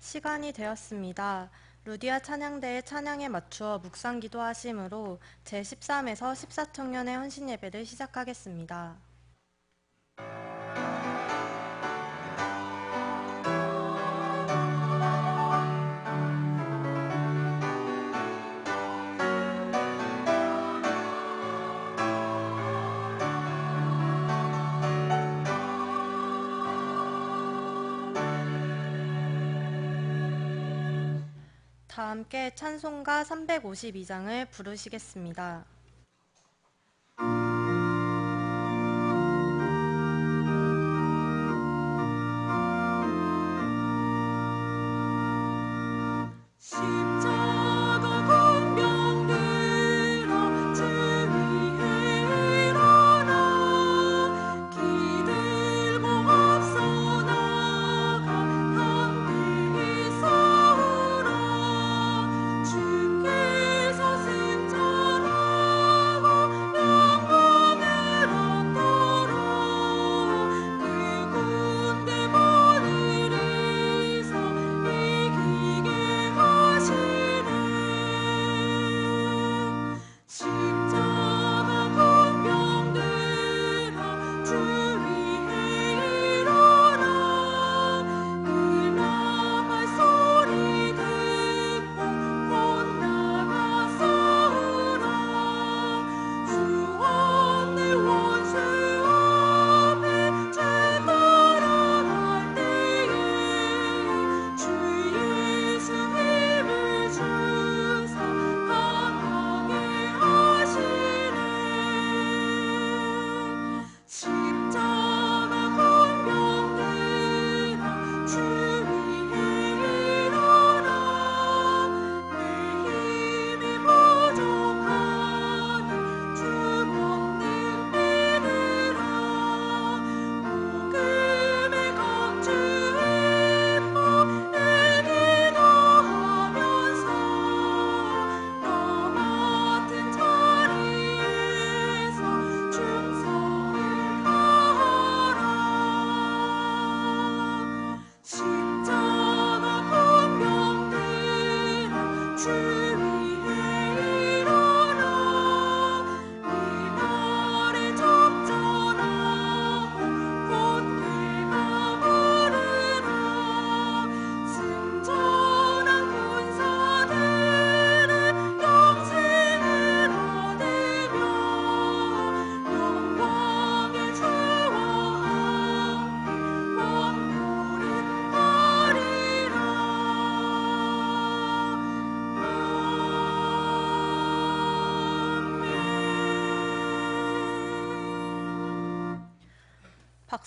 시간이 되었습니다. 루디아 찬양대의 찬양에 맞추어 묵상기도 하심으로 제13에서 14청년의 헌신예배를 시작하겠습니다. 다 함께 찬송가 352장을 부르시겠습니다.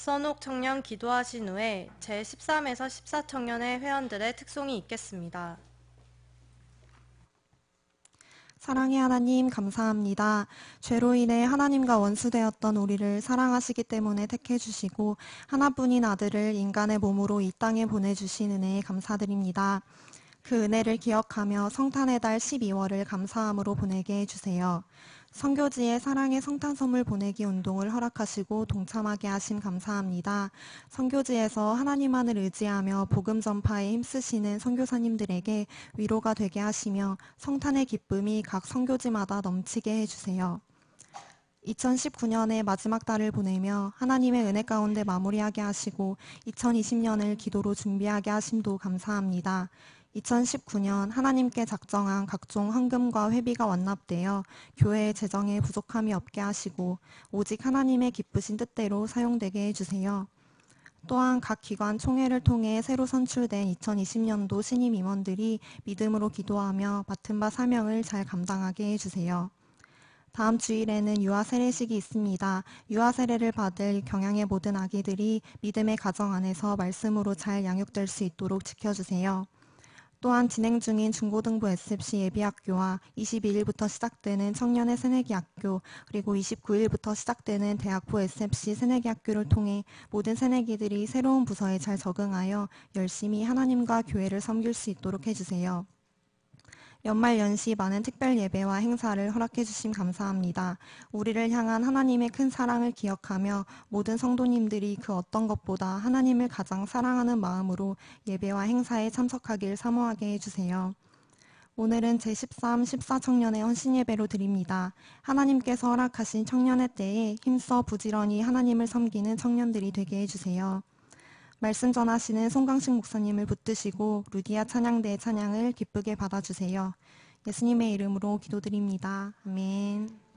박선옥 청년 기도하신 후에 제13에서 14청년의 회원들의 특송이 있겠습니다. 사랑의 하나님 감사합니다. 죄로 인해 하나님과 원수되었던 우리를 사랑하시기 때문에 택해 주시고 하나뿐인 아들을 인간의 몸으로 이 땅에 보내주신 은혜에 감사드립니다. 그 은혜를 기억하며 성탄의 달 12월을 감사함으로 보내게 해주세요. 선교지에 사랑의 성탄 선물 보내기 운동을 허락하시고 동참하게 하심 감사합니다. 선교지에서 하나님만을 의지하며 복음 전파에 힘쓰시는 선교사님들에게 위로가 되게 하시며 성탄의 기쁨이 각 선교지마다 넘치게 해주세요. 2019년의 마지막 달을 보내며 하나님의 은혜 가운데 마무리하게 하시고 2020년을 기도로 준비하게 하심도 감사합니다. 2019년 하나님께 작정한 각종 헌금과 회비가 완납되어 교회의 재정에 부족함이 없게 하시고 오직 하나님의 기쁘신 뜻대로 사용되게 해주세요. 또한 각 기관 총회를 통해 새로 선출된 2020년도 신임 임원들이 믿음으로 기도하며 맡은 바 사명을 잘 감당하게 해주세요. 다음 주일에는 유아 세례식이 있습니다. 유아 세례를 받을 경양의 모든 아기들이 믿음의 가정 안에서 말씀으로 잘 양육될 수 있도록 지켜주세요. 또한 진행 중인 중고등부 SFC 예비학교와 22일부터 시작되는 청년의 새내기 학교, 그리고 29일부터 시작되는 대학부 SFC 새내기 학교를 통해 모든 새내기들이 새로운 부서에 잘 적응하여 열심히 하나님과 교회를 섬길 수 있도록 해주세요. 연말 연시 많은 특별 예배와 행사를 허락해 주심 감사합니다. 우리를 향한 하나님의 큰 사랑을 기억하며 모든 성도님들이 그 어떤 것보다 하나님을 가장 사랑하는 마음으로 예배와 행사에 참석하길 사모하게 해주세요. 오늘은 제13, 14청년의 헌신예배로 드립니다. 하나님께서 허락하신 청년의 때에 힘써 부지런히 하나님을 섬기는 청년들이 되게 해주세요. 말씀 전하시는 송광식 목사님을 붙드시고 루디아 찬양대의 찬양을 기쁘게 받아주세요. 예수님의 이름으로 기도드립니다. 아멘.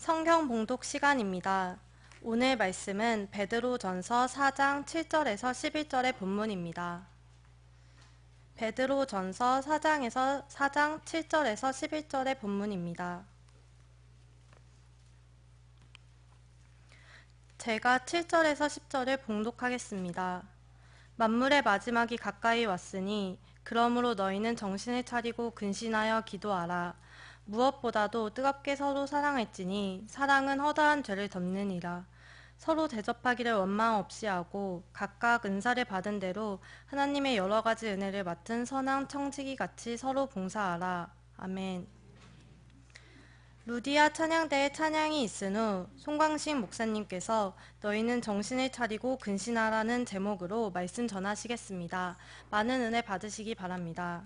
성경 봉독 시간입니다. 오늘 말씀은 베드로전서 4장 7절에서 11절의 본문입니다. 베드로전서 4장 7절에서 11절의 본문입니다. 제가 7절에서 10절을 봉독하겠습니다. 만물의 마지막이 가까이 왔으니 그러므로 너희는 정신을 차리고 근신하여 기도하라. 무엇보다도 뜨겁게 서로 사랑할지니 사랑은 허다한 죄를 덮느니라. 서로 대접하기를 원망 없이 하고 각각 은사를 받은 대로 하나님의 여러 가지 은혜를 맡은 선한 청지기 같이 서로 봉사하라. 아멘. 루디아 찬양대에 찬양이 있은 후 송광식 목사님께서 너희는 정신을 차리고 근신하라는 제목으로 말씀 전하시겠습니다. 많은 은혜 받으시기 바랍니다.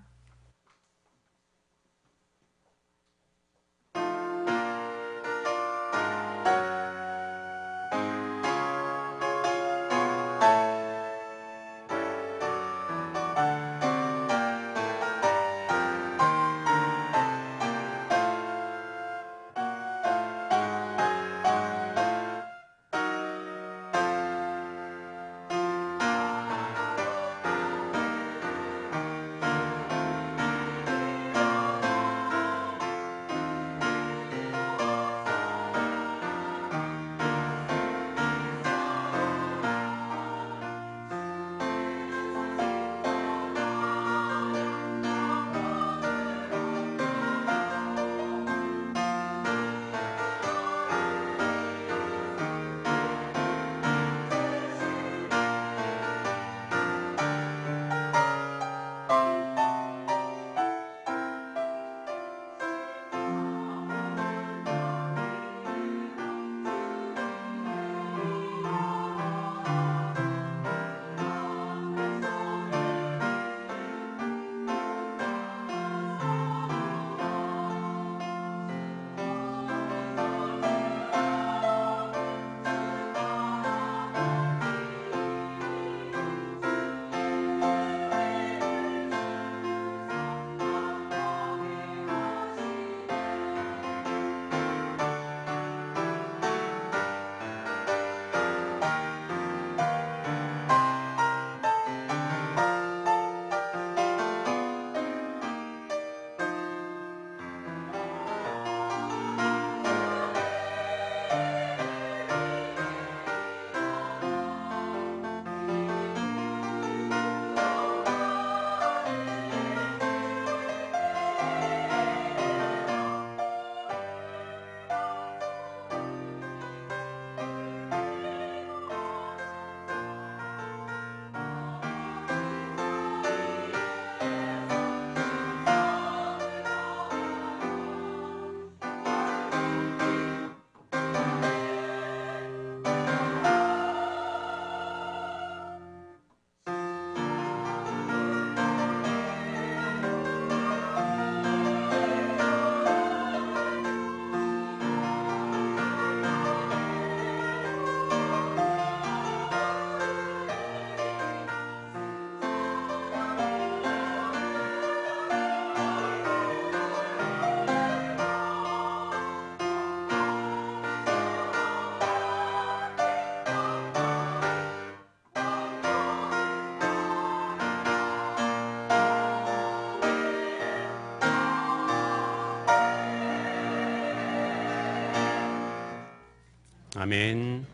아멘.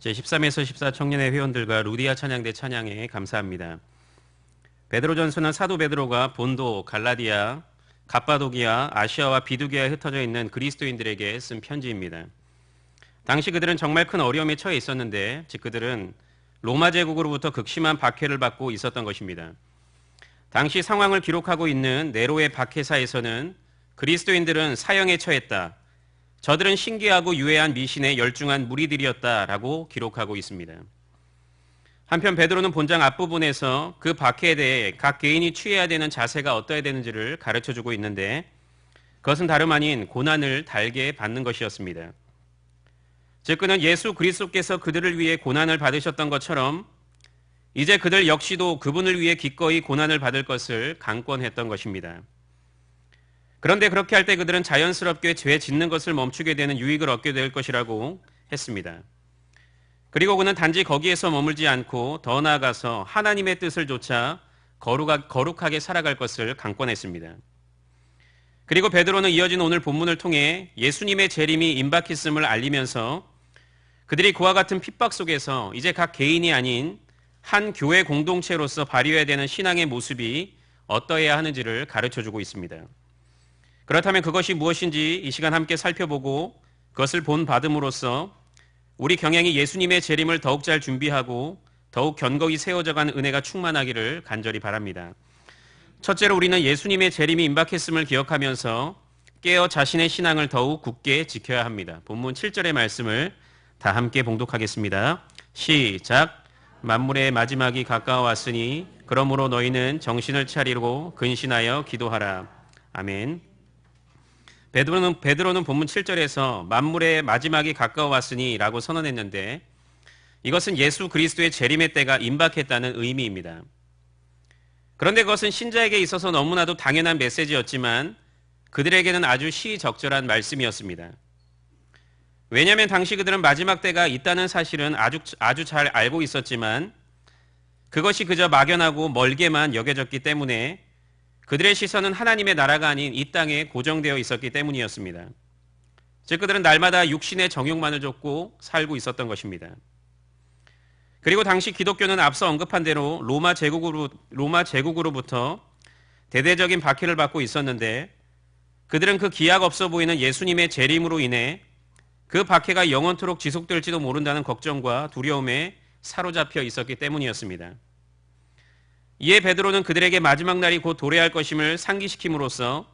제13에서 14 청년회 회원들과 루디아 찬양대 찬양에 감사합니다. 베드로전서는 사도 베드로가 본도, 갈라디아, 갑바도기아, 아시아와 비두기아에 흩어져 있는 그리스도인들에게 쓴 편지입니다. 당시 그들은 정말 큰 어려움에 처해 있었는데, 즉 그들은 로마 제국으로부터 극심한 박해를 받고 있었던 것입니다. 당시 상황을 기록하고 있는 네로의 박해사에서는 그리스도인들은 사형에 처했다, 저들은 신기하고 유해한 미신에 열중한 무리들이었다라고 기록하고 있습니다. 한편 베드로는 본장 앞부분에서 그 박해에 대해 각 개인이 취해야 되는 자세가 어떠해야 되는지를 가르쳐주고 있는데, 그것은 다름 아닌 고난을 달게 받는 것이었습니다. 즉 그는 예수 그리스도께서 그들을 위해 고난을 받으셨던 것처럼 이제 그들 역시도 그분을 위해 기꺼이 고난을 받을 것을 강권했던 것입니다. 그런데 그렇게 할 때 그들은 자연스럽게 죄 짓는 것을 멈추게 되는 유익을 얻게 될 것이라고 했습니다. 그리고 그는 단지 거기에서 머물지 않고 더 나아가서 하나님의 뜻을 좇아 거룩하게 살아갈 것을 강권했습니다. 그리고 베드로는 이어진 오늘 본문을 통해 예수님의 재림이 임박했음을 알리면서 그들이 그와 같은 핍박 속에서 이제 각 개인이 아닌 한 교회 공동체로서 발휘해야 되는 신앙의 모습이 어떠해야 하는지를 가르쳐주고 있습니다. 그렇다면 그것이 무엇인지 이 시간 함께 살펴보고 그것을 본받음으로써 우리 경영이 예수님의 재림을 더욱 잘 준비하고 더욱 견고히 세워져가는 은혜가 충만하기를 간절히 바랍니다. 첫째로 우리는 예수님의 재림이 임박했음을 기억하면서 깨어 자신의 신앙을 더욱 굳게 지켜야 합니다. 본문 7절의 말씀을 다 함께 봉독하겠습니다. 시작. 만물의 마지막이 가까워왔으니 그러므로 너희는 정신을 차리고 근신하여 기도하라. 아멘. 베드로는 본문 7절에서 만물의 마지막이 가까워왔으니 라고 선언했는데, 이것은 예수 그리스도의 재림의 때가 임박했다는 의미입니다. 그런데 그것은 신자에게 있어서 너무나도 당연한 메시지였지만 그들에게는 아주 시적절한 말씀이었습니다. 왜냐하면 당시 그들은 마지막 때가 있다는 사실은 아주 잘 알고 있었지만 그것이 그저 막연하고 멀게만 여겨졌기 때문에 그들의 시선은 하나님의 나라가 아닌 이 땅에 고정되어 있었기 때문이었습니다. 즉 그들은 날마다 육신의 정욕만을 좇고 살고 있었던 것입니다. 그리고 당시 기독교는 앞서 언급한 대로 로마 제국으로부터 대대적인 박해를 받고 있었는데, 그들은 그 기약 없어 보이는 예수님의 재림으로 인해 그 박해가 영원토록 지속될지도 모른다는 걱정과 두려움에 사로잡혀 있었기 때문이었습니다. 이에 베드로는 그들에게 마지막 날이 곧 도래할 것임을 상기시킴으로써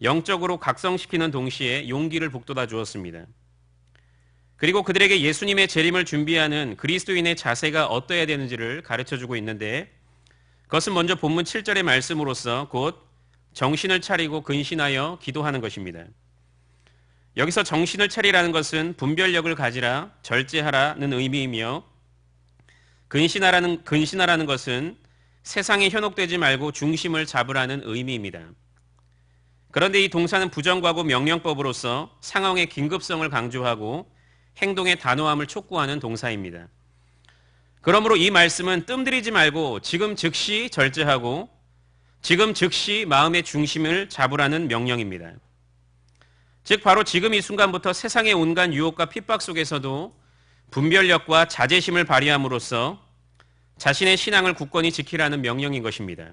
영적으로 각성시키는 동시에 용기를 북돋아 주었습니다. 그리고 그들에게 예수님의 재림을 준비하는 그리스도인의 자세가 어떠해야 되는지를 가르쳐주고 있는데, 그것은 먼저 본문 7절의 말씀으로서 곧 정신을 차리고 근신하여 기도하는 것입니다. 여기서 정신을 차리라는 것은 분별력을 가지라, 절제하라는 의미이며, 근신하라는 것은 세상에 현혹되지 말고 중심을 잡으라는 의미입니다. 그런데 이 동사는 부정과고 명령법으로서 상황의 긴급성을 강조하고 행동의 단호함을 촉구하는 동사입니다. 그러므로 이 말씀은 뜸들이지 말고 지금 즉시 절제하고 지금 즉시 마음의 중심을 잡으라는 명령입니다. 즉 바로 지금 이 순간부터 세상의 온갖 유혹과 핍박 속에서도 분별력과 자제심을 발휘함으로써 자신의 신앙을 굳건히 지키라는 명령인 것입니다.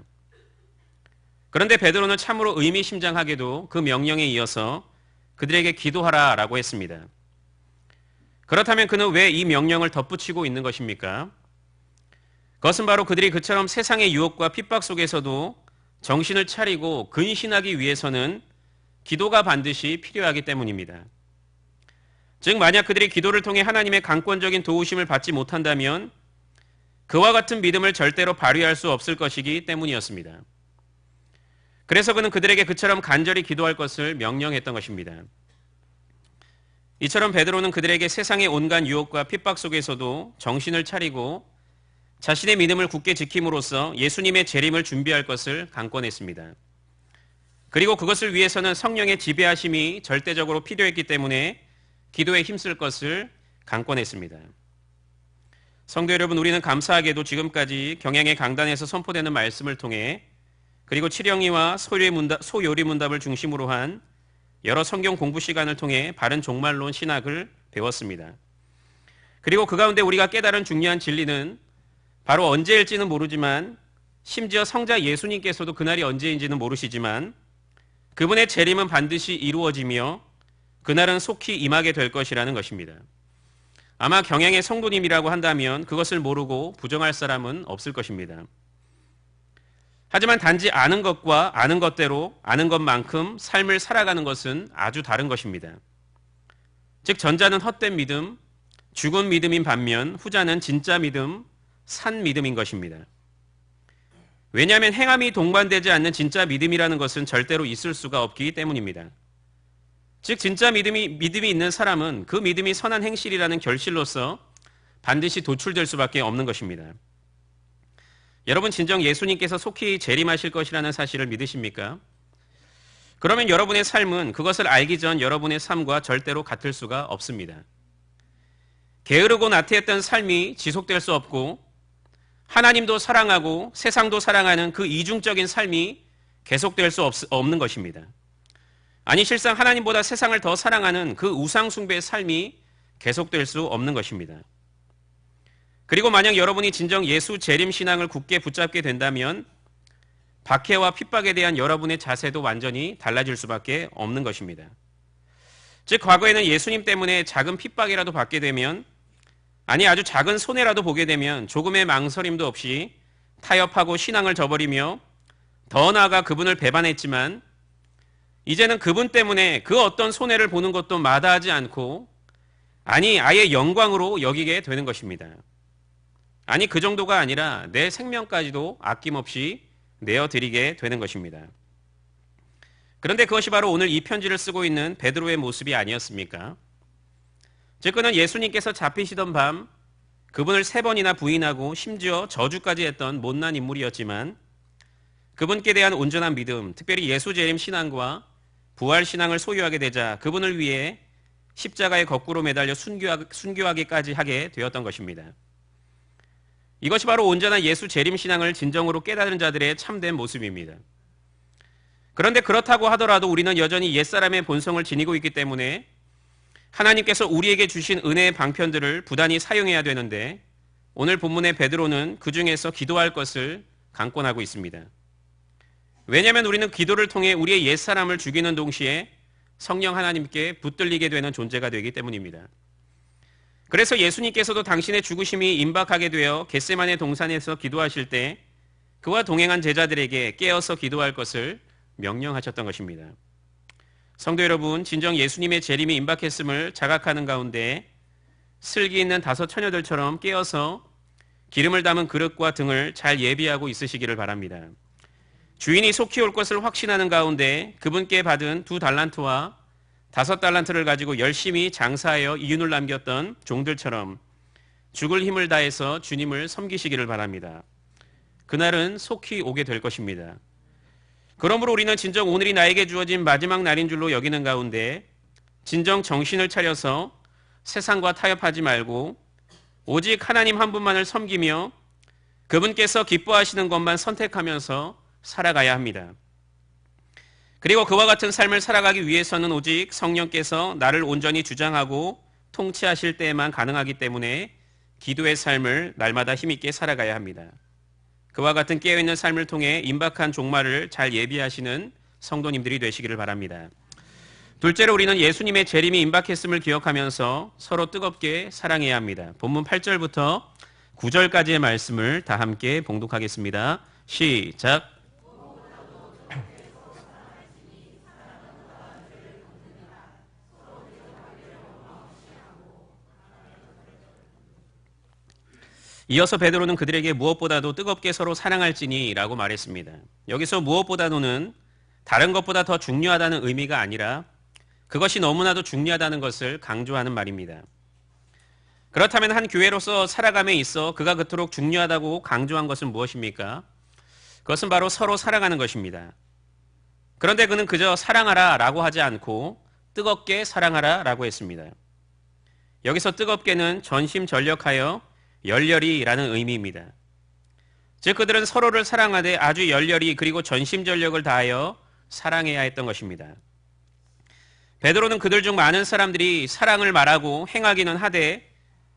그런데 베드로는 참으로 의미심장하게도 그 명령에 이어서 그들에게 기도하라라고 했습니다. 그렇다면 그는 왜 이 명령을 덧붙이고 있는 것입니까? 그것은 바로 그들이 그처럼 세상의 유혹과 핍박 속에서도 정신을 차리고 근신하기 위해서는 기도가 반드시 필요하기 때문입니다. 즉 만약 그들이 기도를 통해 하나님의 강권적인 도우심을 받지 못한다면 그와 같은 믿음을 절대로 발휘할 수 없을 것이기 때문이었습니다. 그래서 그는 그들에게 그처럼 간절히 기도할 것을 명령했던 것입니다. 이처럼 베드로는 그들에게 세상의 온갖 유혹과 핍박 속에서도 정신을 차리고 자신의 믿음을 굳게 지킴으로써 예수님의 재림을 준비할 것을 강권했습니다. 그리고 그것을 위해서는 성령의 지배하심이 절대적으로 필요했기 때문에 기도에 힘쓸 것을 강권했습니다. 성도 여러분, 우리는 감사하게도 지금까지 경향의 강단에서 선포되는 말씀을 통해 그리고 칠영이와 소요리 문답을 중심으로 한 여러 성경 공부 시간을 통해 바른 종말론 신학을 배웠습니다. 그리고 그 가운데 우리가 깨달은 중요한 진리는 바로 언제일지는 모르지만 심지어 성자 예수님께서도 그날이 언제인지는 모르시지만 그분의 재림은 반드시 이루어지며 그날은 속히 임하게 될 것이라는 것입니다. 아마 경향의 성도님이라고 한다면 그것을 모르고 부정할 사람은 없을 것입니다. 하지만 단지 아는 것과 아는 것대로 아는 것만큼 삶을 살아가는 것은 아주 다른 것입니다. 즉 전자는 헛된 믿음, 죽은 믿음인 반면 후자는 진짜 믿음, 산 믿음인 것입니다. 왜냐하면 행함이 동반되지 않는 진짜 믿음이라는 것은 절대로 있을 수가 없기 때문입니다. 즉 진짜 믿음이 있는 사람은 그 믿음이 선한 행실이라는 결실로서 반드시 도출될 수밖에 없는 것입니다. 여러분 진정 예수님께서 속히 재림하실 것이라는 사실을 믿으십니까? 그러면 여러분의 삶은 그것을 알기 전 여러분의 삶과 절대로 같을 수가 없습니다. 게으르고 나태했던 삶이 지속될 수 없고 하나님도 사랑하고 세상도 사랑하는 그 이중적인 삶이 계속될 수 없는 것입니다. 아니 실상 하나님보다 세상을 더 사랑하는 그 우상 숭배의 삶이 계속될 수 없는 것입니다. 그리고 만약 여러분이 진정 예수 재림 신앙을 굳게 붙잡게 된다면 박해와 핍박에 대한 여러분의 자세도 완전히 달라질 수밖에 없는 것입니다. 즉 과거에는 예수님 때문에 작은 핍박이라도 받게 되면 아니 아주 작은 손해라도 보게 되면 조금의 망설임도 없이 타협하고 신앙을 저버리며 더 나아가 그분을 배반했지만 이제는 그분 때문에 그 어떤 손해를 보는 것도 마다하지 않고 아니 아예 영광으로 여기게 되는 것입니다. 아니 그 정도가 아니라 내 생명까지도 아낌없이 내어드리게 되는 것입니다. 그런데 그것이 바로 오늘 이 편지를 쓰고 있는 베드로의 모습이 아니었습니까? 즉 그는 예수님께서 잡히시던 밤 그분을 3번이나 부인하고 심지어 저주까지 했던 못난 인물이었지만 그분께 대한 온전한 믿음, 특별히 예수 재림 신앙과 부활 신앙을 소유하게 되자 그분을 위해 십자가에 거꾸로 매달려 순교하기까지 하게 되었던 것입니다. 이것이 바로 온전한 예수 재림 신앙을 진정으로 깨달은 자들의 참된 모습입니다. 그런데 그렇다고 하더라도 우리는 여전히 옛사람의 본성을 지니고 있기 때문에 하나님께서 우리에게 주신 은혜의 방편들을 부단히 사용해야 되는데 오늘 본문의 베드로는 그 중에서 기도할 것을 강권하고 있습니다. 왜냐하면 우리는 기도를 통해 우리의 옛사람을 죽이는 동시에 성령 하나님께 붙들리게 되는 존재가 되기 때문입니다. 그래서 예수님께서도 당신의 죽으심이 임박하게 되어 겟세마네 동산에서 기도하실 때 그와 동행한 제자들에게 깨어서 기도할 것을 명령하셨던 것입니다. 성도 여러분, 진정 예수님의 재림이 임박했음을 자각하는 가운데 슬기 있는 5 처녀들처럼 깨어서 기름을 담은 그릇과 등을 잘 예비하고 있으시기를 바랍니다. 주인이 속히 올 것을 확신하는 가운데 그분께 받은 2 달란트와 5 달란트를 가지고 열심히 장사하여 이윤을 남겼던 종들처럼 죽을 힘을 다해서 주님을 섬기시기를 바랍니다. 그날은 속히 오게 될 것입니다. 그러므로 우리는 진정 오늘이 나에게 주어진 마지막 날인 줄로 여기는 가운데 진정 정신을 차려서 세상과 타협하지 말고 오직 하나님 한 분만을 섬기며 그분께서 기뻐하시는 것만 선택하면서 살아가야 합니다. 그리고 그와 같은 삶을 살아가기 위해서는 오직 성령께서 나를 온전히 주장하고 통치하실 때에만 가능하기 때문에 기도의 삶을 날마다 힘있게 살아가야 합니다. 그와 같은 깨어있는 삶을 통해 임박한 종말을 잘 예비하시는 성도님들이 되시기를 바랍니다. 둘째로 우리는 예수님의 재림이 임박했음을 기억하면서 서로 뜨겁게 사랑해야 합니다. 본문 8절부터 9절까지의 말씀을 다 함께 봉독하겠습니다. 시작. 이어서 베드로는 그들에게 무엇보다도 뜨겁게 서로 사랑할지니 라고 말했습니다. 여기서 무엇보다도는 다른 것보다 더 중요하다는 의미가 아니라 그것이 너무나도 중요하다는 것을 강조하는 말입니다. 그렇다면 한 교회로서 살아감에 있어 그가 그토록 중요하다고 강조한 것은 무엇입니까? 그것은 바로 서로 사랑하는 것입니다. 그런데 그는 그저 사랑하라 라고 하지 않고 뜨겁게 사랑하라 라고 했습니다. 여기서 뜨겁게는 전심전력하여 열렬히라는 의미입니다. 즉 그들은 서로를 사랑하되 아주 열렬히 그리고 전심전력을 다하여 사랑해야 했던 것입니다. 베드로는 그들 중 많은 사람들이 사랑을 말하고 행하기는 하되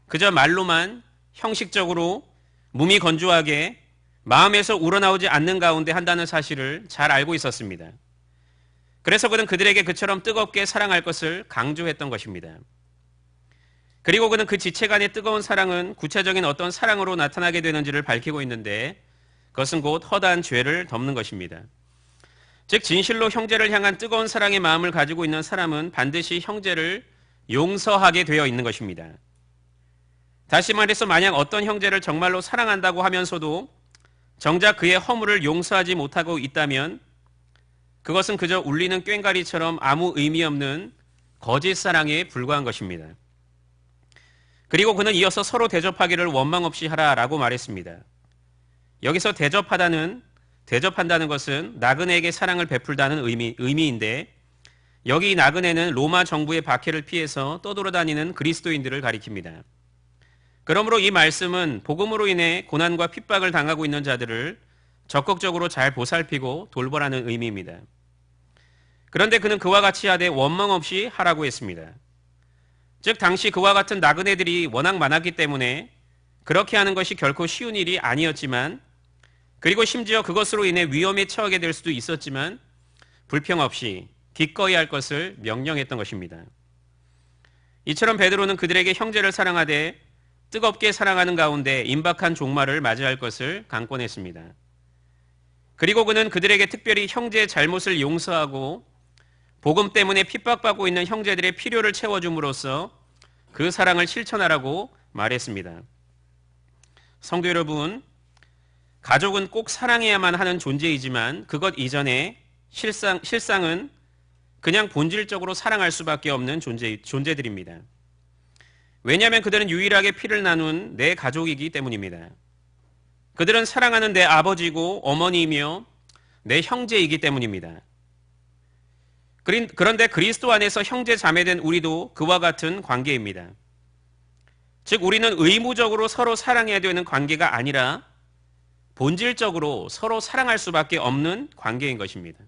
그저 말로만 형식적으로 몸이 건조하게 마음에서 우러나오지 않는 가운데 한다는 사실을 잘 알고 있었습니다. 그래서 그는 그들에게 그처럼 뜨겁게 사랑할 것을 강조했던 것입니다. 그리고 그는 그 지체 간의 뜨거운 사랑은 구체적인 어떤 사랑으로 나타나게 되는지를 밝히고 있는데 그것은 곧 허다한 죄를 덮는 것입니다. 즉 진실로 형제를 향한 뜨거운 사랑의 마음을 가지고 있는 사람은 반드시 형제를 용서하게 되어 있는 것입니다. 다시 말해서 만약 어떤 형제를 정말로 사랑한다고 하면서도 정작 그의 허물을 용서하지 못하고 있다면 그것은 그저 울리는 꽹과리처럼 아무 의미 없는 거짓 사랑에 불과한 것입니다. 그리고 그는 이어서 서로 대접하기를 원망 없이 하라라고 말했습니다. 여기서 대접한다는 것은 나그네에게 사랑을 베풀다는 의미인데 여기 나그네는 로마 정부의 박해를 피해서 떠돌아다니는 그리스도인들을 가리킵니다. 그러므로 이 말씀은 복음으로 인해 고난과 핍박을 당하고 있는 자들을 적극적으로 잘 보살피고 돌보라는 의미입니다. 그런데 그는 그와 같이 하되 원망 없이 하라고 했습니다. 즉 당시 그와 같은 나그네들이 워낙 많았기 때문에 그렇게 하는 것이 결코 쉬운 일이 아니었지만 그리고 심지어 그것으로 인해 위험에 처하게 될 수도 있었지만 불평 없이 기꺼이 할 것을 명령했던 것입니다. 이처럼 베드로는 그들에게 형제를 사랑하되 뜨겁게 사랑하는 가운데 임박한 종말을 맞이할 것을 강권했습니다. 그리고 그는 그들에게 특별히 형제의 잘못을 용서하고 복음 때문에 핍박받고 있는 형제들의 필요를 채워줌으로써 그 사랑을 실천하라고 말했습니다. 성도 여러분, 가족은 꼭 사랑해야만 하는 존재이지만 그것 이전에 실상은 그냥 본질적으로 사랑할 수밖에 없는 존재들입니다. 왜냐하면 그들은 유일하게 피를 나눈 내 가족이기 때문입니다. 그들은 사랑하는 내 아버지고 어머니이며 내 형제이기 때문입니다. 그런데 그리스도 안에서 형제 자매된 우리도 그와 같은 관계입니다. 즉 우리는 의무적으로 서로 사랑해야 되는 관계가 아니라 본질적으로 서로 사랑할 수밖에 없는 관계인 것입니다.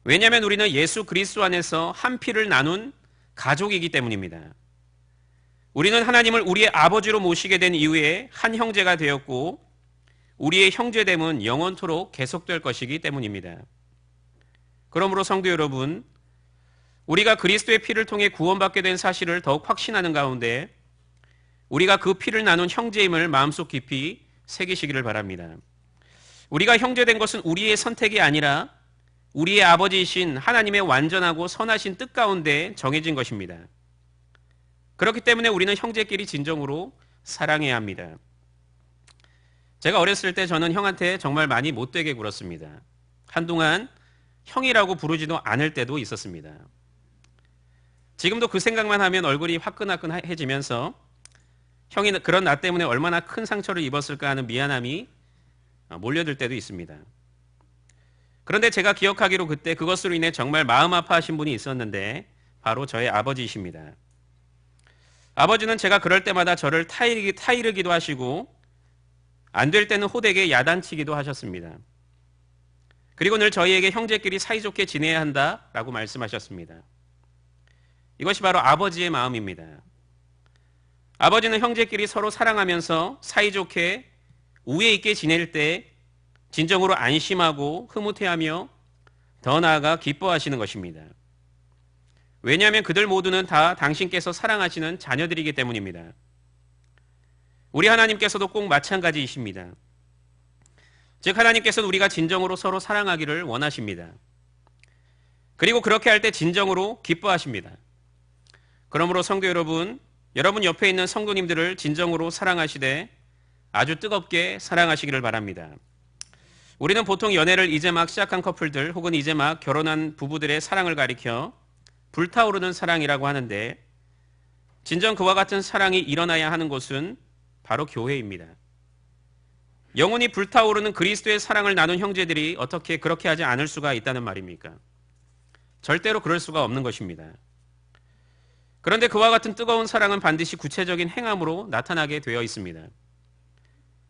왜냐하면 우리는 예수 그리스도 안에서 한 피를 나눈 가족이기 때문입니다. 우리는 하나님을 우리의 아버지로 모시게 된 이후에 한 형제가 되었고 우리의 형제됨은 영원토록 계속될 것이기 때문입니다. 그러므로 성도 여러분, 우리가 그리스도의 피를 통해 구원받게 된 사실을 더욱 확신하는 가운데 우리가 그 피를 나눈 형제임을 마음속 깊이 새기시기를 바랍니다. 우리가 형제된 것은 우리의 선택이 아니라 우리의 아버지이신 하나님의 완전하고 선하신 뜻 가운데 정해진 것입니다. 그렇기 때문에 우리는 형제끼리 진정으로 사랑해야 합니다. 제가 어렸을 때 저는 형한테 정말 많이 못되게 굴었습니다. 한동안 형이라고 부르지도 않을 때도 있었습니다. 지금도 그 생각만 하면 얼굴이 화끈화끈해지면서 형이 그런 나 때문에 얼마나 큰 상처를 입었을까 하는 미안함이 몰려들 때도 있습니다. 그런데 제가 기억하기로 그때 그것으로 인해 정말 마음 아파하신 분이 있었는데 바로 저의 아버지이십니다. 아버지는 제가 그럴 때마다 저를 타이르기도 하시고 안 될 때는 호되게 야단치기도 하셨습니다. 그리고 늘 저희에게 형제끼리 사이좋게 지내야 한다라고 말씀하셨습니다. 이것이 바로 아버지의 마음입니다. 아버지는 형제끼리 서로 사랑하면서 사이좋게 우애 있게 지낼 때 진정으로 안심하고 흐뭇해하며 더 나아가 기뻐하시는 것입니다. 왜냐하면 그들 모두는 다 당신께서 사랑하시는 자녀들이기 때문입니다. 우리 하나님께서도 꼭 마찬가지이십니다. 즉 하나님께서는 우리가 진정으로 서로 사랑하기를 원하십니다. 그리고 그렇게 할 때 진정으로 기뻐하십니다. 그러므로 성도 여러분, 여러분 옆에 있는 성도님들을 진정으로 사랑하시되 아주 뜨겁게 사랑하시기를 바랍니다. 우리는 보통 연애를 이제 막 시작한 커플들 혹은 이제 막 결혼한 부부들의 사랑을 가리켜 불타오르는 사랑이라고 하는데 진정 그와 같은 사랑이 일어나야 하는 곳은 바로 교회입니다. 영원히 불타오르는 그리스도의 사랑을 나눈 형제들이 어떻게 그렇게 하지 않을 수가 있다는 말입니까? 절대로 그럴 수가 없는 것입니다. 그런데 그와 같은 뜨거운 사랑은 반드시 구체적인 행함으로 나타나게 되어 있습니다.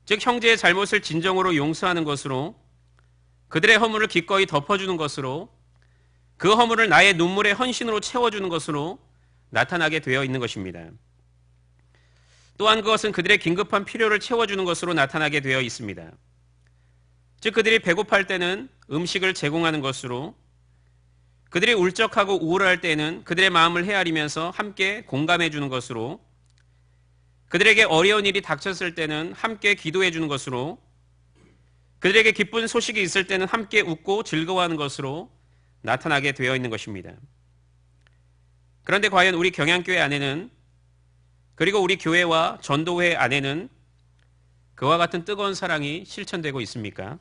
즉 형제의 잘못을 진정으로 용서하는 것으로 그들의 허물을 기꺼이 덮어주는 것으로 그 허물을 나의 눈물의 헌신으로 채워주는 것으로 나타나게 되어 있는 것입니다. 또한 그것은 그들의 긴급한 필요를 채워주는 것으로 나타나게 되어 있습니다. 즉 그들이 배고파할 때는 음식을 제공하는 것으로, 그들이 울적하고 우울할 때는 그들의 마음을 헤아리면서 함께 공감해 주는 것으로, 그들에게 어려운 일이 닥쳤을 때는 함께 기도해 주는 것으로, 그들에게 기쁜 소식이 있을 때는 함께 웃고 즐거워하는 것으로 나타나게 되어 있는 것입니다. 그런데 과연 우리 경양교회 안에는, 그리고 우리 교회와 전도회 안에는 그와 같은 뜨거운 사랑이 실천되고 있습니까?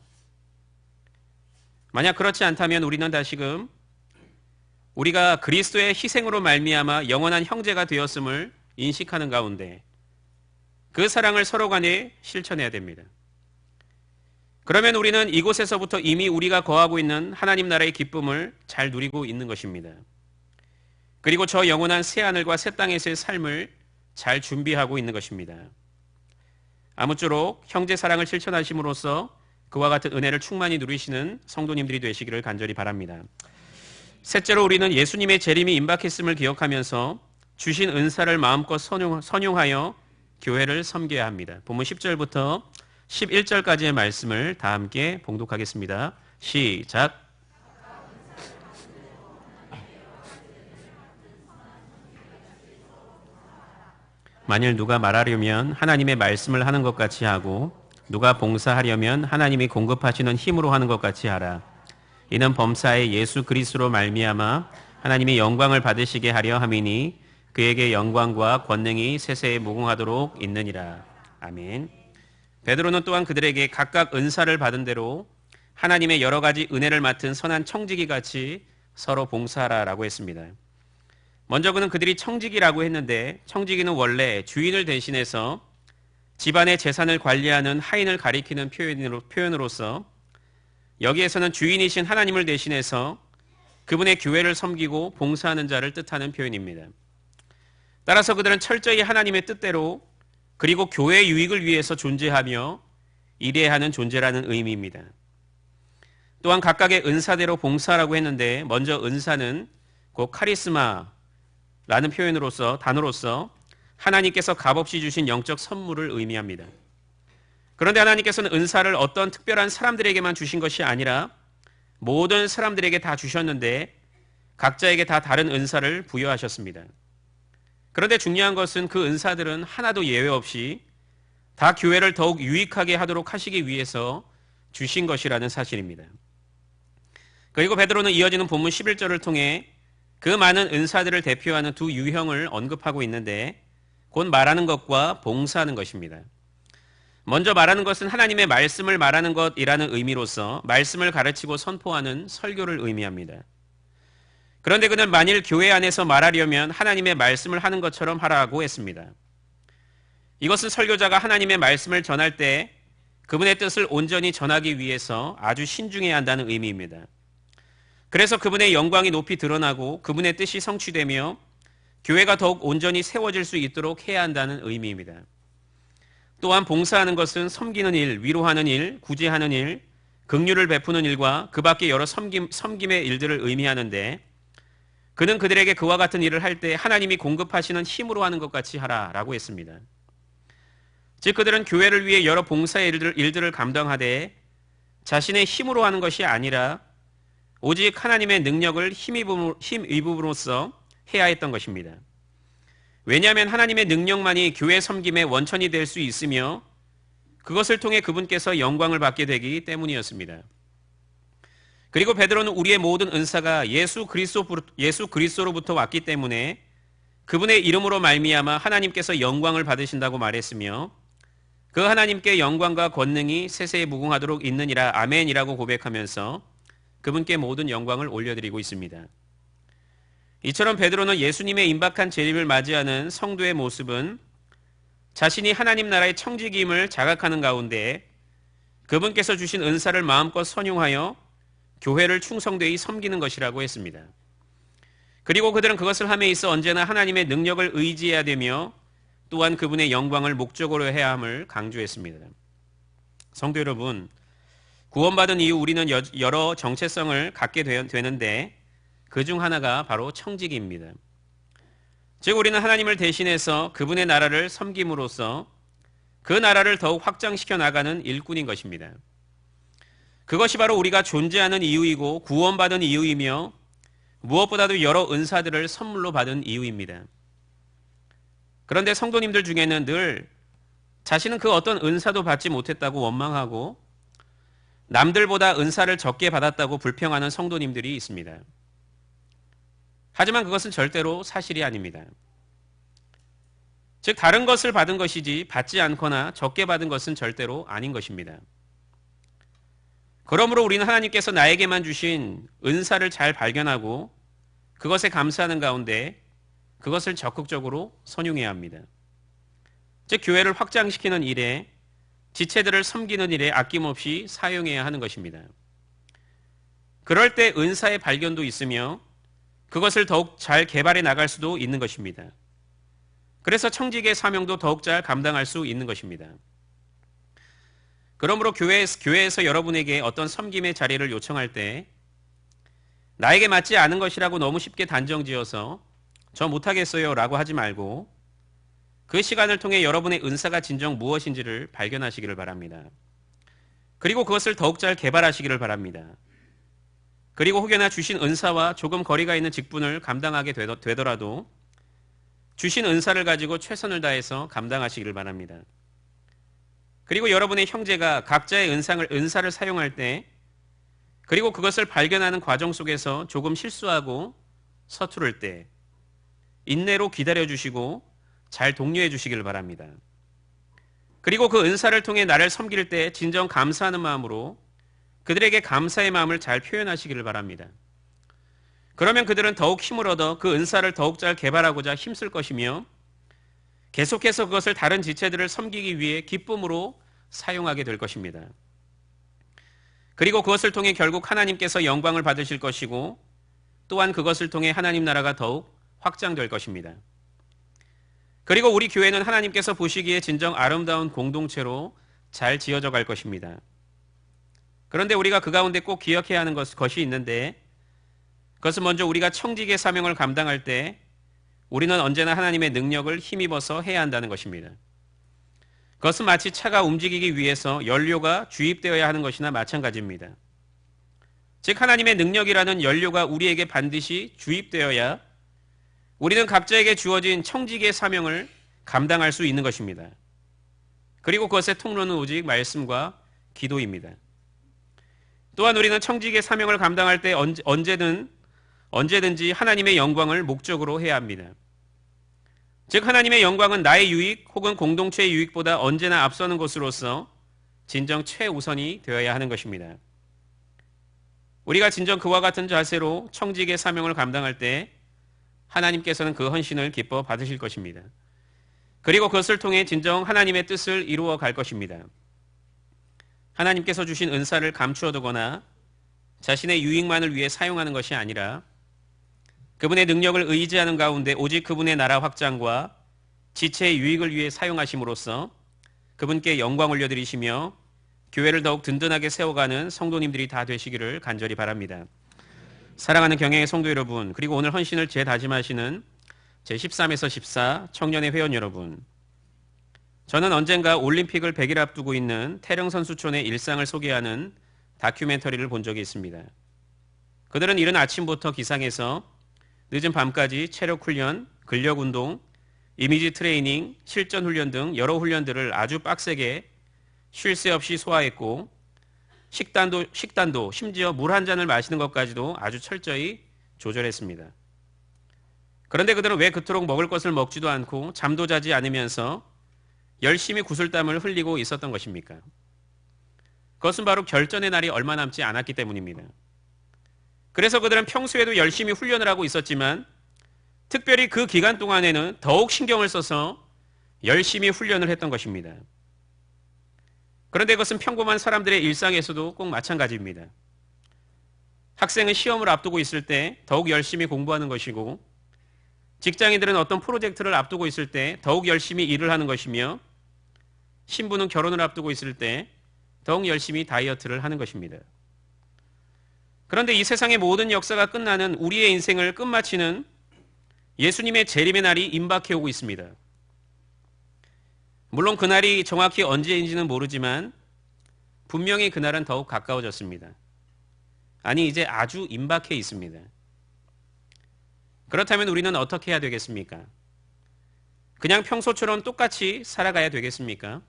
만약 그렇지 않다면 우리는 다시금 우리가 그리스도의 희생으로 말미암아 영원한 형제가 되었음을 인식하는 가운데 그 사랑을 서로 간에 실천해야 됩니다. 그러면 우리는 이곳에서부터 이미 우리가 거하고 있는 하나님 나라의 기쁨을 잘 누리고 있는 것입니다. 그리고 저 영원한 새하늘과 새 땅에서의 삶을 잘 준비하고 있는 것입니다. 아무쪼록 형제 사랑을 실천하심으로써 그와 같은 은혜를 충만히 누리시는 성도님들이 되시기를 간절히 바랍니다. 셋째로 우리는 예수님의 재림이 임박했음을 기억하면서 주신 은사를 마음껏 선용하여 교회를 섬겨야 합니다. 본문 10절부터 11절까지의 말씀을 다 함께 봉독하겠습니다. 시작. 만일 누가 말하려면 하나님의 말씀을 하는 것 같이 하고 누가 봉사하려면 하나님이 공급하시는 힘으로 하는 것 같이 하라. 이는 범사에 예수 그리스도로 말미암아 하나님이 영광을 받으시게 하려 함이니 그에게 영광과 권능이 세세에 무궁하도록 있느니라. 아멘. 베드로는 또한 그들에게 각각 은사를 받은 대로 하나님의 여러 가지 은혜를 맡은 선한 청지기 같이 서로 봉사하라라고 했습니다. 먼저 그는 그들이 청지기라고 했는데, 청지기는 원래 주인을 대신해서 집안의 재산을 관리하는 하인을 가리키는 표현으로서 여기에서는 주인이신 하나님을 대신해서 그분의 교회를 섬기고 봉사하는 자를 뜻하는 표현입니다. 따라서 그들은 철저히 하나님의 뜻대로 그리고 교회의 유익을 위해서 존재하며 일해야 하는 존재라는 의미입니다. 또한 각각의 은사대로 봉사라고 했는데, 먼저 은사는 곧 카리스마라는 단어로서 하나님께서 값없이 주신 영적 선물을 의미합니다. 그런데 하나님께서는 은사를 어떤 특별한 사람들에게만 주신 것이 아니라 모든 사람들에게 다 주셨는데 각자에게 다 다른 은사를 부여하셨습니다. 그런데 중요한 것은 그 은사들은 하나도 예외 없이 다 교회를 더욱 유익하게 하도록 하시기 위해서 주신 것이라는 사실입니다. 그리고 베드로는 이어지는 본문 11절을 통해 그 많은 은사들을 대표하는 두 유형을 언급하고 있는데, 곧 말하는 것과 봉사하는 것입니다. 먼저 말하는 것은 하나님의 말씀을 말하는 것이라는 의미로서 말씀을 가르치고 선포하는 설교를 의미합니다. 그런데 그는 만일 교회 안에서 말하려면 하나님의 말씀을 하는 것처럼 하라고 했습니다. 이것은 설교자가 하나님의 말씀을 전할 때 그분의 뜻을 온전히 전하기 위해서 아주 신중해야 한다는 의미입니다. 그래서 그분의 영광이 높이 드러나고 그분의 뜻이 성취되며 교회가 더욱 온전히 세워질 수 있도록 해야 한다는 의미입니다. 또한 봉사하는 것은 섬기는 일, 위로하는 일, 구제하는 일, 긍휼을 베푸는 일과 그 밖에 여러 섬김의 일들을 의미하는데, 그는 그들에게 그와 같은 일을 할 때 하나님이 공급하시는 힘으로 하는 것 같이 하라라고 했습니다. 즉 그들은 교회를 위해 여러 봉사의 일들을 감당하되 자신의 힘으로 하는 것이 아니라 오직 하나님의 능력을 힘입음으로써 해야 했던 것입니다. 왜냐하면 하나님의 능력만이 교회 섬김의 원천이 될 수 있으며 그것을 통해 그분께서 영광을 받게 되기 때문이었습니다. 그리고 베드로는 우리의 모든 은사가 예수 그리스도로부터 왔기 때문에 그분의 이름으로 말미암아 하나님께서 영광을 받으신다고 말했으며 그 하나님께 영광과 권능이 세세에 무궁하도록 있느니라 아멘이라고 고백하면서 그분께 모든 영광을 올려드리고 있습니다. 이처럼 베드로는 예수님의 임박한 재림을 맞이하는 성도의 모습은 자신이 하나님 나라의 청지기임을 자각하는 가운데 그분께서 주신 은사를 마음껏 선용하여 교회를 충성되이 섬기는 것이라고 했습니다. 그리고 그들은 그것을 함에 있어 언제나 하나님의 능력을 의지해야 되며 또한 그분의 영광을 목적으로 해야 함을 강조했습니다. 성도 여러분, 구원받은 이후 우리는 여러 정체성을 갖게 되는데 그 중 하나가 바로 청지기입니다. 즉 우리는 하나님을 대신해서 그분의 나라를 섬김으로써 그 나라를 더욱 확장시켜 나가는 일꾼인 것입니다. 그것이 바로 우리가 존재하는 이유이고 구원받은 이유이며 무엇보다도 여러 은사들을 선물로 받은 이유입니다. 그런데 성도님들 중에는 늘 자신은 그 어떤 은사도 받지 못했다고 원망하고 남들보다 은사를 적게 받았다고 불평하는 성도님들이 있습니다. 하지만 그것은 절대로 사실이 아닙니다. 즉 다른 것을 받은 것이지 받지 않거나 적게 받은 것은 절대로 아닌 것입니다. 그러므로 우리는 하나님께서 나에게만 주신 은사를 잘 발견하고 그것에 감사하는 가운데 그것을 적극적으로 선용해야 합니다. 즉 교회를 확장시키는 일에 지체들을 섬기는 일에 아낌없이 사용해야 하는 것입니다. 그럴 때 은사의 발견도 있으며 그것을 더욱 잘 개발해 나갈 수도 있는 것입니다. 그래서 청지기의 사명도 더욱 잘 감당할 수 있는 것입니다. 그러므로 교회에서 여러분에게 어떤 섬김의 자리를 요청할 때 나에게 맞지 않은 것이라고 너무 쉽게 단정지어서 저 못하겠어요 라고 하지 말고 그 시간을 통해 여러분의 은사가 진정 무엇인지를 발견하시기를 바랍니다. 그리고 그것을 더욱 잘 개발하시기를 바랍니다. 그리고 혹여나 주신 은사와 조금 거리가 있는 직분을 감당하게 되더라도 주신 은사를 가지고 최선을 다해서 감당하시기를 바랍니다. 그리고 여러분의 형제가 각자의 은사를 사용할 때 그리고 그것을 발견하는 과정 속에서 조금 실수하고 서투를 때 인내로 기다려주시고 잘 독려해 주시길 바랍니다. 그리고 그 은사를 통해 나를 섬길 때 진정 감사하는 마음으로 그들에게 감사의 마음을 잘 표현하시기를 바랍니다. 그러면 그들은 더욱 힘을 얻어 그 은사를 더욱 잘 개발하고자 힘쓸 것이며 계속해서 그것을 다른 지체들을 섬기기 위해 기쁨으로 사용하게 될 것입니다. 그리고 그것을 통해 결국 하나님께서 영광을 받으실 것이고 또한 그것을 통해 하나님 나라가 더욱 확장될 것입니다. 그리고 우리 교회는 하나님께서 보시기에 진정 아름다운 공동체로 잘 지어져 갈 것입니다. 그런데 우리가 그 가운데 꼭 기억해야 하는 것이 있는데 그것은 먼저 우리가 청지기의 사명을 감당할 때 우리는 언제나 하나님의 능력을 힘입어서 해야 한다는 것입니다. 그것은 마치 차가 움직이기 위해서 연료가 주입되어야 하는 것이나 마찬가지입니다. 즉 하나님의 능력이라는 연료가 우리에게 반드시 주입되어야 우리는 각자에게 주어진 청지기의 사명을 감당할 수 있는 것입니다. 그리고 그것의 통로는 오직 말씀과 기도입니다. 또한 우리는 청지기의 사명을 감당할 때 언제든지 하나님의 영광을 목적으로 해야 합니다. 즉 하나님의 영광은 나의 유익 혹은 공동체의 유익보다 언제나 앞서는 것으로서 진정 최우선이 되어야 하는 것입니다. 우리가 진정 그와 같은 자세로 청지기의 사명을 감당할 때 하나님께서는 그 헌신을 기뻐 받으실 것입니다. 그리고 그것을 통해 진정 하나님의 뜻을 이루어 갈 것입니다. 하나님께서 주신 은사를 감추어 두거나 자신의 유익만을 위해 사용하는 것이 아니라 그분의 능력을 의지하는 가운데 오직 그분의 나라 확장과 지체의 유익을 위해 사용하심으로써 그분께 영광 올려드리시며 교회를 더욱 든든하게 세워가는 성도님들이 다 되시기를 간절히 바랍니다. 사랑하는 경애의 성도 여러분, 그리고 오늘 헌신을 재다짐하시는 제13에서 14 청년의 회원 여러분, 저는 언젠가 올림픽을 100일 앞두고 있는 태릉 선수촌의 일상을 소개하는 다큐멘터리를 본 적이 있습니다. 그들은 이른 아침부터 기상해서 늦은 밤까지 체력 훈련, 근력 운동, 이미지 트레이닝, 실전 훈련 등 여러 훈련들을 아주 빡세게 쉴 새 없이 소화했고 식단도 심지어 물 한 잔을 마시는 것까지도 아주 철저히 조절했습니다. 그런데 그들은 왜 그토록 먹을 것을 먹지도 않고 잠도 자지 않으면서 열심히 구슬땀을 흘리고 있었던 것입니까? 그것은 바로 결전의 날이 얼마 남지 않았기 때문입니다. 그래서 그들은 평소에도 열심히 훈련을 하고 있었지만 특별히 그 기간 동안에는 더욱 신경을 써서 열심히 훈련을 했던 것입니다. 그런데 그것은 평범한 사람들의 일상에서도 꼭 마찬가지입니다. 학생은 시험을 앞두고 있을 때 더욱 열심히 공부하는 것이고 직장인들은 어떤 프로젝트를 앞두고 있을 때 더욱 열심히 일을 하는 것이며 신부는 결혼을 앞두고 있을 때 더욱 열심히 다이어트를 하는 것입니다. 그런데 이 세상의 모든 역사가 끝나는 우리의 인생을 끝마치는 예수님의 재림의 날이 임박해 오고 있습니다. 물론 그날이 정확히 언제인지는 모르지만 분명히 그날은 더욱 가까워졌습니다. 아니, 이제 아주 임박해 있습니다. 그렇다면 우리는 어떻게 해야 되겠습니까? 그냥 평소처럼 똑같이 살아가야 되겠습니까?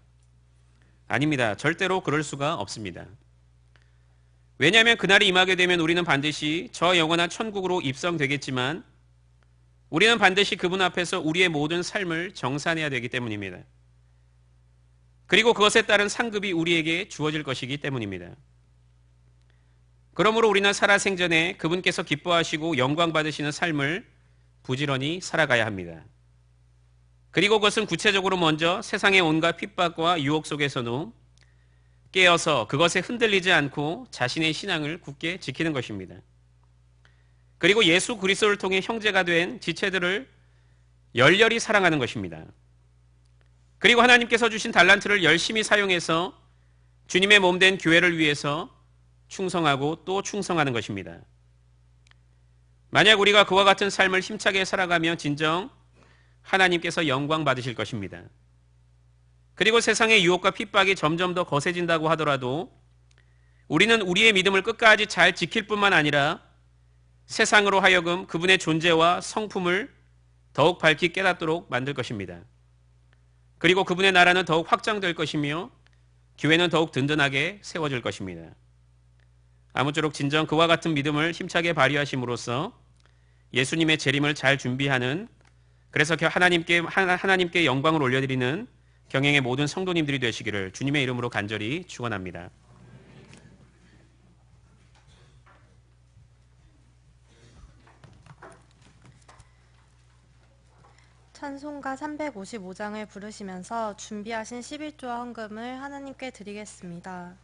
아닙니다. 절대로 그럴 수가 없습니다. 왜냐하면 그날이 임하게 되면 우리는 반드시 저 영원한 천국으로 입성되겠지만 우리는 반드시 그분 앞에서 우리의 모든 삶을 정산해야 되기 때문입니다. 그리고 그것에 따른 상급이 우리에게 주어질 것이기 때문입니다. 그러므로 우리는 살아생전에 그분께서 기뻐하시고 영광 받으시는 삶을 부지런히 살아가야 합니다. 그리고 그것은 구체적으로 먼저 세상의 온갖 핍박과 유혹 속에서도 깨어서 그것에 흔들리지 않고 자신의 신앙을 굳게 지키는 것입니다. 그리고 예수 그리스도를 통해 형제가 된 지체들을 열렬히 사랑하는 것입니다. 그리고 하나님께서 주신 달란트를 열심히 사용해서 주님의 몸된 교회를 위해서 충성하고 또 충성하는 것입니다. 만약 우리가 그와 같은 삶을 힘차게 살아가면 진정 하나님께서 영광 받으실 것입니다. 그리고 세상의 유혹과 핍박이 점점 더 거세진다고 하더라도 우리는 우리의 믿음을 끝까지 잘 지킬 뿐만 아니라 세상으로 하여금 그분의 존재와 성품을 더욱 밝히 깨닫도록 만들 것입니다. 그리고 그분의 나라는 더욱 확장될 것이며 교회는 더욱 든든하게 세워질 것입니다. 아무쪼록 진정 그와 같은 믿음을 힘차게 발휘하심으로써 예수님의 재림을 잘 준비하는, 그래서 하나님께 영광을 올려드리는 경영의 모든 성도님들이 되시기를 주님의 이름으로 간절히 축원합니다. 찬송가 355장을 부르시면서 준비하신 11조와 헌금을 하나님께 드리겠습니다.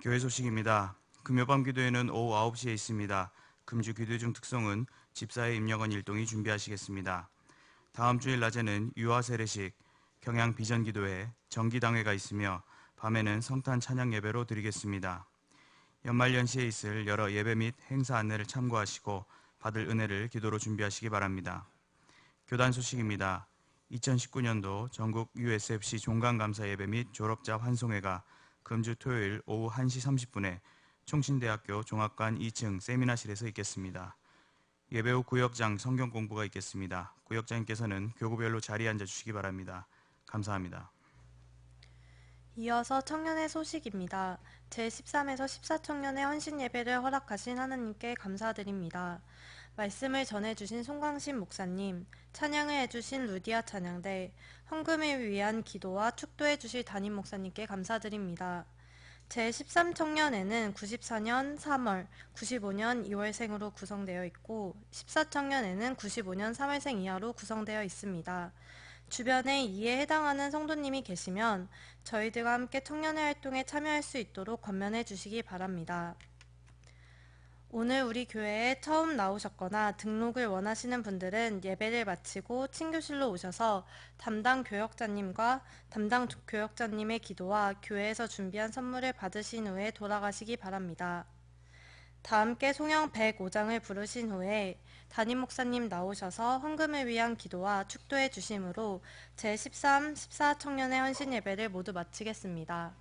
교회 소식입니다. 금요밤 기도회는 오후 9시에 있습니다. 금주 기도 중 특성은 집사의 임영원 일동이 준비하시겠습니다. 다음 주일 낮에는 유아 세례식, 경양 비전 기도회, 정기당회가 있으며 밤에는 성탄 찬양 예배로 드리겠습니다. 연말 연시에 있을 여러 예배 및 행사 안내를 참고하시고 받을 은혜를 기도로 준비하시기 바랍니다. 교단 소식입니다. 2019년도 전국 USFC 종강감사 예배 및 졸업자 환송회가 금주 토요일 오후 1시 30분에 총신대학교 종합관 2층 세미나실에서 있겠습니다. 예배 후 구역장 성경 공부가 있겠습니다. 구역장님께서는 교구별로 자리에 앉아 주시기 바랍니다. 감사합니다. 이어서 청년의 소식입니다. 제13에서 14청년의 헌신 예배를 허락하신 하나님께 감사드립니다. 말씀을 전해주신 송광신 목사님, 찬양을 해주신 루디아 찬양대, 헌금을 위한 기도와 축도해 주실 담임 목사님께 감사드립니다. 제13청년에는 94년 3월, 95년 2월생으로 구성되어 있고 14청년에는 95년 3월생 이하로 구성되어 있습니다. 주변에 이에 해당하는 성도님이 계시면 저희들과 함께 청년의 활동에 참여할 수 있도록 권면해 주시기 바랍니다. 오늘 우리 교회에 처음 나오셨거나 등록을 원하시는 분들은 예배를 마치고 친교실로 오셔서 담당 교역자님과 담당 교역자님의 기도와 교회에서 준비한 선물을 받으신 후에 돌아가시기 바랍니다. 다 함께 송영 105장을 부르신 후에 담임 목사님 나오셔서 헌금을 위한 기도와 축도해 주심으로 제13, 14청년의 헌신 예배를 모두 마치겠습니다.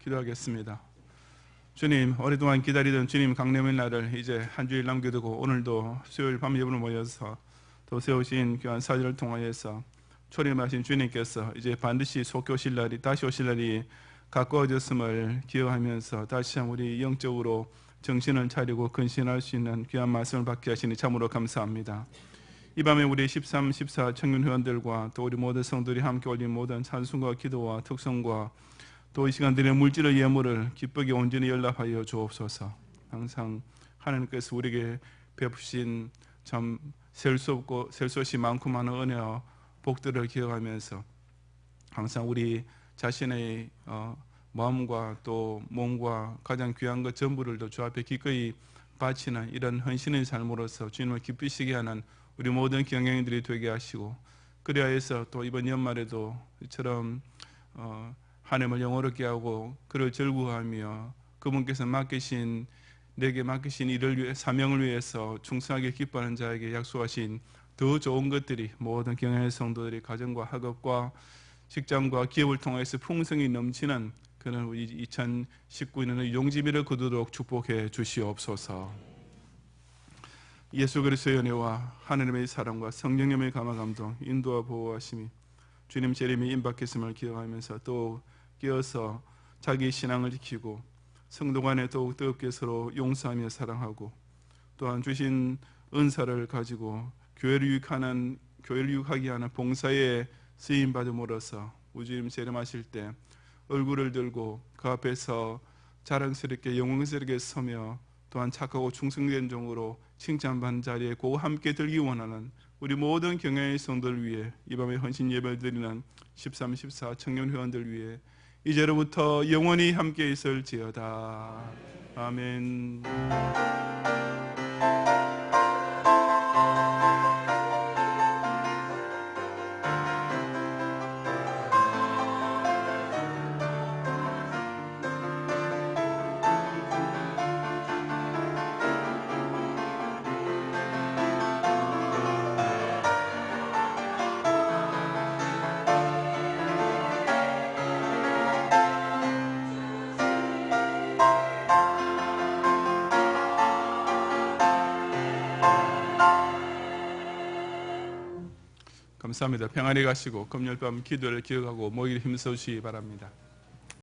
기도하겠습니다. 주님, 오랫동안 기다리던 주님 강림의 날을 이제 한 주일 남겨두고 오늘도 수요일 밤 예배로 모여서 또 세우신 귀한 사절을 통하여서 초림하신 주님께서 이제 반드시 속 오실 날이 다시 오실 날이 가까워졌음을 기억하면서 다시 한번 우리 영적으로 정신을 차리고 근신할 수 있는 귀한 말씀을 받게 하시니 참으로 감사합니다. 이 밤에 우리 13, 14 청년 회원들과 또 우리 모든 성들이 함께 올린 모든 찬송과 기도와 특성과 또 이 시간들의 물질의 예물을 기쁘게 온전히 연락하여 주옵소서. 항상 하나님께서 우리에게 베푸신 참 셀 수 없고 셀 수 없이 많고 많은 은혜와 복들을 기억하면서 항상 우리 자신의 마음과 또 몸과 가장 귀한 것 전부를 주 앞에 기꺼이 바치는 이런 헌신의 삶으로서 주님을 기쁘시게 하는 우리 모든 경영인들이 되게 하시고, 그리하여서 또 이번 연말에도 이처럼 하나님을 영원롭게 하고 그를 즐거워하며 그분께서 내게 맡기신 일을 위해, 사명을 위해서 충성하게 기뻐하는 자에게 약속하신 더 좋은 것들이 모든 경영의 성도들이 가정과 학업과 직장과 기업을 통해서 풍성이 넘치는 그런 우리 2019년의 용지미를 거두도록 축복해 주시옵소서. 예수 그리스도의 은혜와 하나님의 사랑과 성령님의 감화 감동, 인도와 보호하심이 주님 재림이 임박했음을 기억하면서 또 깨어서 자기 신앙을 지키고 성도 간에 더욱 뜨겁게 서로 용서하며 사랑하고, 또한 주신 은사를 가지고 교회를 유익하게 하는 봉사에 쓰임받음으로써 우주님 재림하실 때 얼굴을 들고 그 앞에서 자랑스럽게 영광스럽게 서며 또한 착하고 충성된 종으로 칭찬받는 자리에 고 함께 들기 원하는 우리 모든 경야의 성도를 위해 이 밤에 헌신 예배를 드리는 13, 14 청년 회원들 위해 이제로부터 영원히 함께 있을지어다. 아멘. 감사합니다. 평안히 가시고 금요일 밤 기도를 기억하고 모일 힘쓰시기 바랍니다.